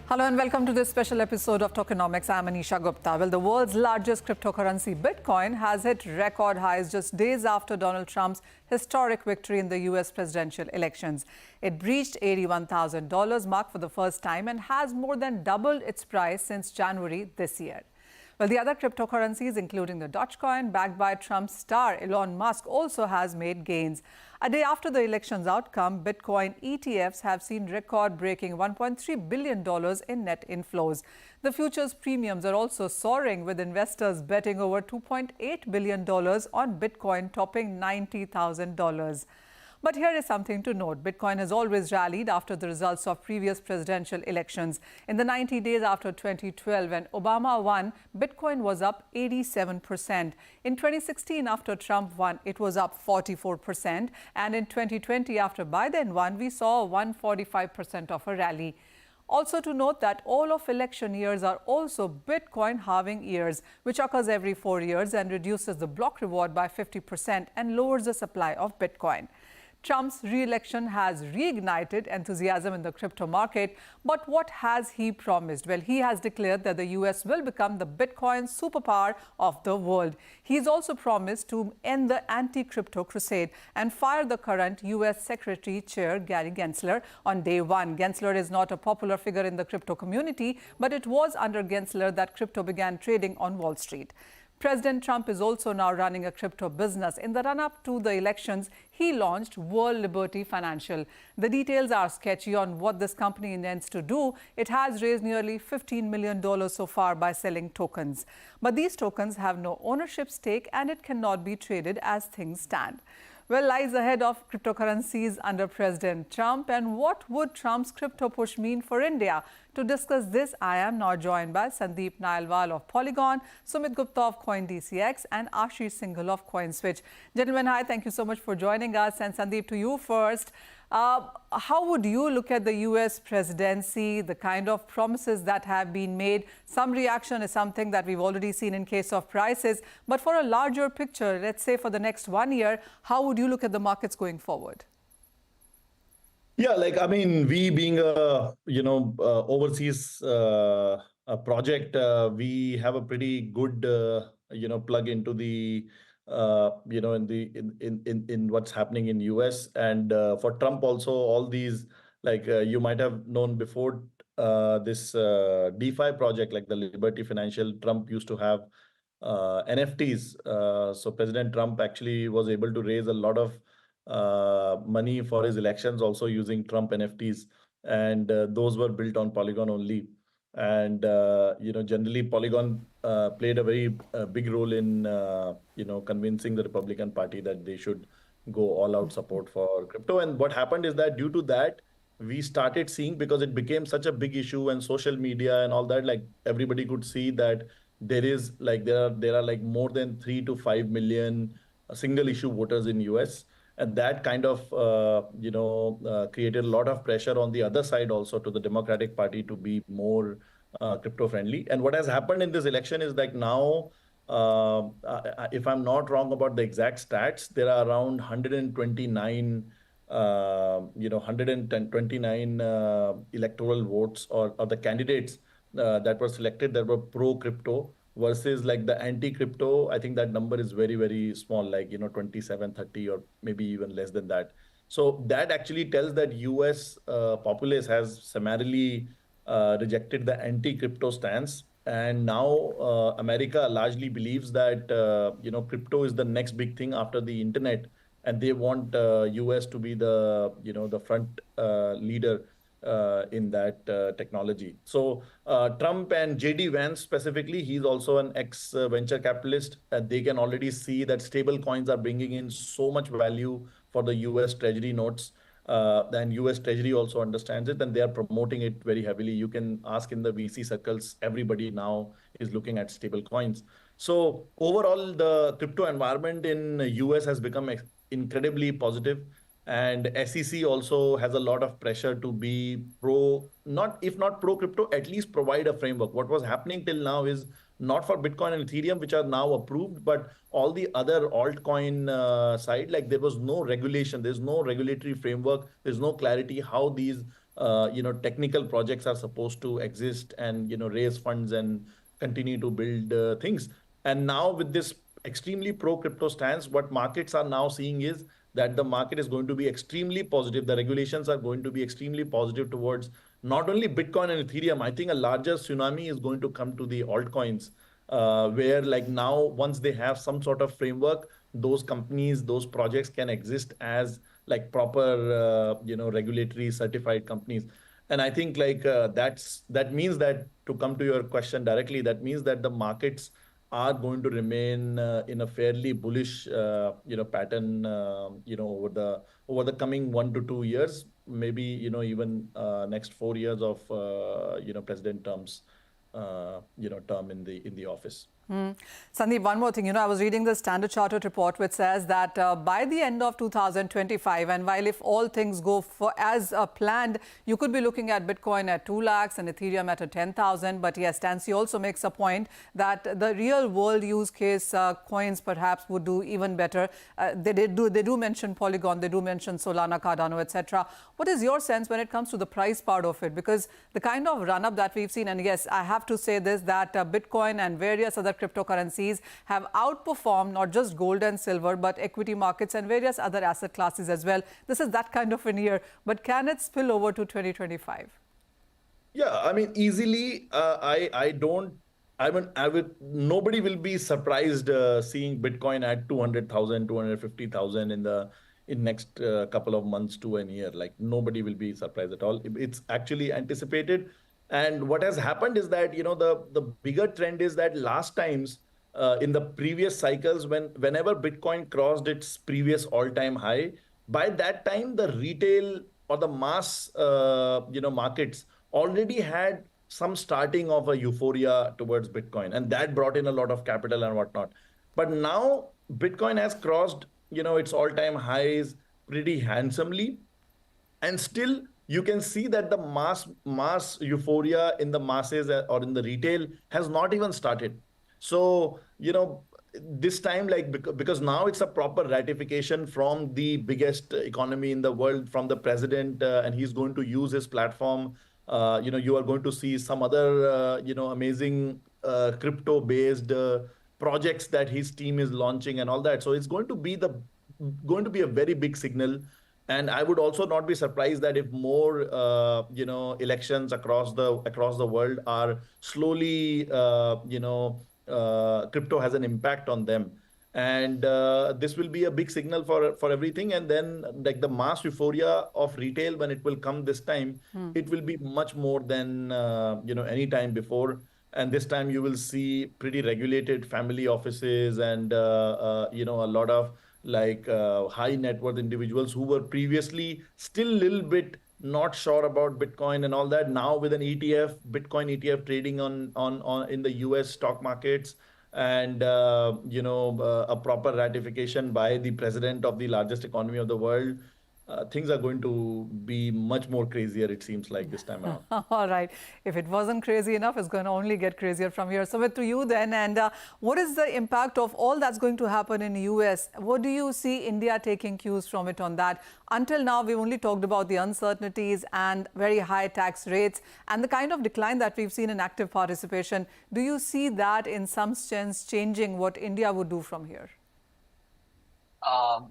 Hello and welcome to this special episode of Tokenomics. I'm Manisha Gupta. Well, the world's largest cryptocurrency, Bitcoin, has hit record highs just days after Donald Trump's historic victory in the U.S. presidential elections. It breached $81,000 mark for the first time and has more than doubled its price since January this year. Well, the other cryptocurrencies, including the Dogecoin, backed by Trump's star Elon Musk, also has made gains. A day after the election's outcome, Bitcoin ETFs have seen record-breaking $1.3 billion in net inflows. The futures premiums are also soaring, with investors betting over $2.8 billion on Bitcoin, topping $90,000. But here is something to note. Bitcoin has always rallied after the results of previous presidential elections. In the 90 days after 2012, when Obama won, Bitcoin was up 87%. In 2016, after Trump won, it was up 44%. And in 2020, after Biden won, we saw 145% of a rally. Also to note that all of election years are also Bitcoin halving years, which occurs every 4 years and reduces the block reward by 50% and lowers the supply of Bitcoin. Trump's re-election has reignited enthusiasm in the crypto market. But what has he promised? Well, he has declared that the U.S. will become the Bitcoin superpower of the world. He's also promised to end the anti-crypto crusade and fire the current U.S. Secretary Chair Gary Gensler on day one. Gensler is not a popular figure in the crypto community, but it was under Gensler that crypto began trading on Wall Street. President Trump is also now running a crypto business. In the run-up to the elections, he launched World Liberty Financial. The details are sketchy on what this company intends to do. It has raised nearly $15 million so far by selling tokens. But these tokens have no ownership stake and it cannot be traded as things stand. Well, lies ahead of cryptocurrencies under President Trump, and what would Trump's crypto push mean for India? To discuss this, I am now joined by Sandeep Nailwal of Polygon, Sumit Gupta of CoinDCX, and Ashish Singhal of Coinswitch. Gentlemen, hi, thank you so much for joining us. And Sandeep, to you first. How would you look at the U.S. presidency, the kind of promises that have been made? Some reaction is something that we've already seen in case of prices. But for a larger picture, let's say for the next 1 year, how would you look at the markets going forward? Yeah, we being a overseas a project, we have a pretty good plug into the in what's happening in US. And for Trump also, all these, you might have known before, this DeFi project, like the Liberty Financial, Trump used to have NFTs. So President Trump actually was able to raise a lot of money for his elections also using Trump NFTs, and those were built on Polygon only. And generally Polygon played a very big role in convincing the Republican Party that they should go all out support for crypto. And what happened is that due to that, we started seeing, because it became such a big issue and social media and all that, like everybody could see that there are like more than 3 to 5 million single issue voters in US. And that kind of, created a lot of pressure on the other side also to the Democratic Party to be more crypto friendly. And what has happened in this election is like now, if I'm not wrong about the exact stats, there are around 129, 129 electoral votes or the candidates that were selected that were pro crypto, versus like the anti-crypto. I think that number is very, very small, 27, 30, or maybe even less than that. So that actually tells that US populace has summarily rejected the anti-crypto stance. And now America largely believes that, crypto is the next big thing after the internet. And they want US to be the, the front leader in that technology. So Trump and JD Vance specifically, he's also an ex-venture capitalist. They can already see that stable coins are bringing in so much value for the US Treasury notes. And US Treasury also understands it, and they are promoting it very heavily. You can ask in the VC circles, everybody now is looking at stable coins. So overall, the crypto environment in US has become incredibly positive. And SEC also has a lot of pressure to be if not pro crypto, at least provide a framework. What was happening till now is not for Bitcoin and Ethereum, which are now approved, but all the other altcoin side, like there was no regulation, there's no regulatory framework, there's no clarity how these technical projects are supposed to exist and, raise funds and continue to build things. And now with this extremely pro crypto stance, what markets are now seeing is that the market is going to be extremely positive. The regulations are going to be extremely positive towards not only Bitcoin and Ethereum. I think a larger tsunami is going to come to the altcoins, where like now, once they have some sort of framework, those companies, those projects can exist as like proper, regulatory certified companies. And I think like that means that, to come to your question directly, that means that the markets are going to remain in a fairly bullish, pattern, over the coming 1 to 2 years, maybe, even next 4 years of, president terms, term in the office. Sandeep, one more thing. I was reading the Standard Chartered report, which says that by the end of 2025, and while if all things go as planned, you could be looking at Bitcoin at 2 lakhs and Ethereum at 10,000. But yes, Tansy also makes a point that the real world use case coins perhaps would do even better. They do mention Polygon, they do mention Solana, Cardano, etc. What is your sense when it comes to the price part of it? Because the kind of run-up that we've seen, and yes, I have to say this, that Bitcoin and various other cryptocurrencies have outperformed not just gold and silver, but equity markets and various other asset classes as well. This is that kind of a year. But can it spill over to 2025? Yeah, I mean, easily. Nobody will be surprised seeing Bitcoin at 200,000, 250,000 in next couple of months to a year. Like nobody will be surprised at all. It's actually anticipated. And what has happened is that, the bigger trend is that last times, in the previous cycles, whenever Bitcoin crossed its previous all-time high, by that time the retail or the mass, markets already had some starting of a euphoria towards Bitcoin, and that brought in a lot of capital and whatnot. But now Bitcoin has crossed, its all-time highs pretty handsomely, and still you can see that the mass euphoria in the masses or in the retail has not even started. So, this time, like, because now it's a proper ratification from the biggest economy in the world, from the president, and he's going to use his platform. You are going to see some other, amazing crypto based projects that his team is launching and all that. So it's going to be a very big signal. And I would also not be surprised that if more, elections across the world are slowly, crypto has an impact on them. And this will be a big signal for everything. And then like the mass euphoria of retail, when it will come this time, it will be much more than, any time before. And this time you will see pretty regulated family offices and, a lot of like high net worth individuals who were previously still a little bit not sure about Bitcoin and all that. Now with an ETF, Bitcoin ETF trading on in the US stock markets, and a proper ratification by the president of the largest economy of the world, things are going to be much more crazier, it seems like, this time around. All right. If it wasn't crazy enough, it's going to only get crazier from here. Sumit, to you then. And what is the impact of all that's going to happen in the US? What do you see India taking cues from it on that? Until now, we've only talked about the uncertainties and very high tax rates and the kind of decline that we've seen in active participation. Do you see that in some sense changing what India would do from here?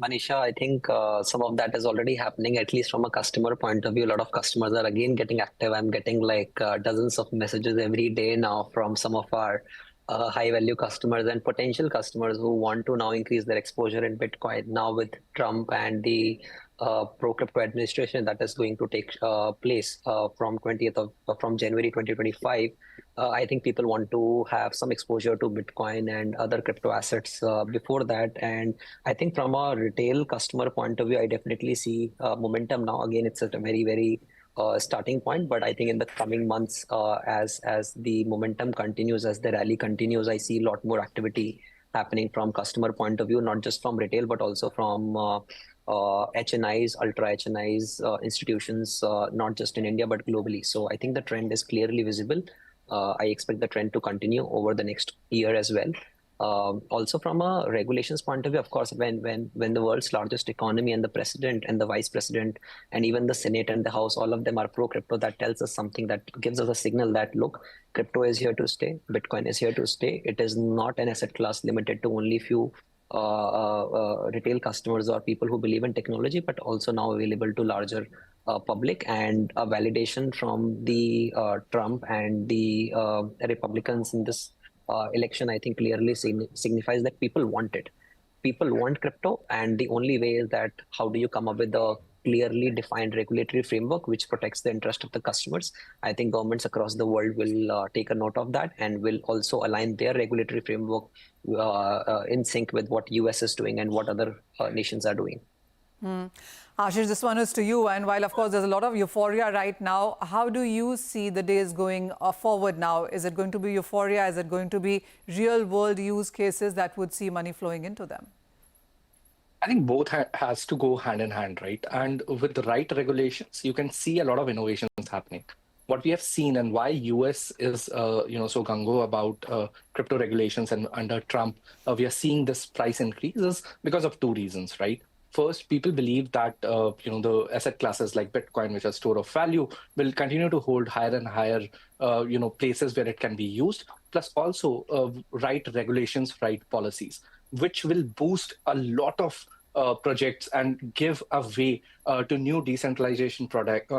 Manisha, I think some of that is already happening, at least from a customer point of view. A lot of customers are again getting active. I'm getting like dozens of messages every day now from some of our high value customers and potential customers who want to now increase their exposure in Bitcoin. Now with Trump and the pro crypto administration that is going to take place from January 2025. I think people want to have some exposure to Bitcoin and other crypto assets before that. And I think from a retail customer point of view, I definitely see momentum now. Again, it's at a very, very starting point. But I think in the coming months, as the momentum continues, as the rally continues, I see a lot more activity happening from customer point of view, not just from retail, but also from HNIs, ultra HNIs, institutions, not just in India, but globally. So I think the trend is clearly visible. I expect the trend to continue over the next year as well. Also, from a regulations point of view, of course, when the world's largest economy and the president and the vice president and even the Senate and the House, all of them are pro crypto, that tells us something, that gives us a signal that look, crypto is here to stay, Bitcoin is here to stay. It is not an asset class limited to only few retail customers or people who believe in technology, but also now available to larger public. And a validation from the Trump and the Republicans in this election, I think clearly signifies that people want it. People want crypto, and the only way is that how do you come up with a clearly defined regulatory framework which protects the interest of the customers. I think governments across the world will take a note of that and will also align their regulatory framework in sync with what US is doing and what other nations are doing. Ashish, this one is to you. And while, of course, there's a lot of euphoria right now, how do you see the days going forward now? Is it going to be euphoria? Is it going to be real-world use cases that would see money flowing into them? I think both has to go hand in hand, right? And with the right regulations, you can see a lot of innovations happening. What we have seen and why US is so gung-ho about crypto regulations, and under Trump, we are seeing this price increase is because of two reasons, right? First, people believe that the asset classes like Bitcoin, which are store of value, will continue to hold higher and higher places where it can be used. Plus, also right regulations, right policies, which will boost a lot of projects and give a way to new decentralization products,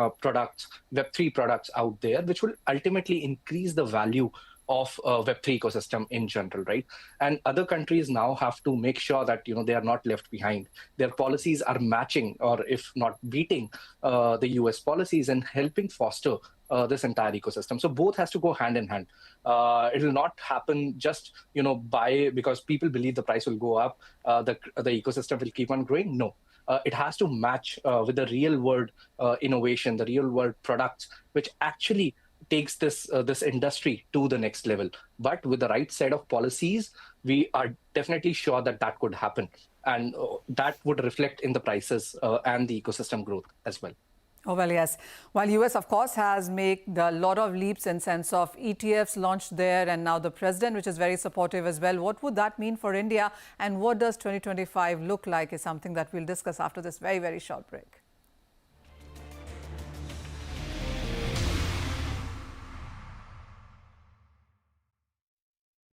Web3 products out there, which will ultimately increase the value of Web3 ecosystem in general, right? And other countries now have to make sure that they are not left behind. Their policies are matching, or if not beating, the US policies, and helping foster this entire ecosystem. So both has to go hand in hand. It will not happen just because people believe the price will go up, the ecosystem will keep on growing. No. It has to match with the real world innovation, the real world products, which actually takes this industry to the next level. But with the right set of policies, we are definitely sure that that could happen, and that would reflect in the prices and the ecosystem growth as well. Oh, well, yes. While US, of course, has made a lot of leaps in sense of ETFs launched there, and now the president, which is very supportive as well. What would that mean for India, and what does 2025 look like is something that we'll discuss after this very, very short break.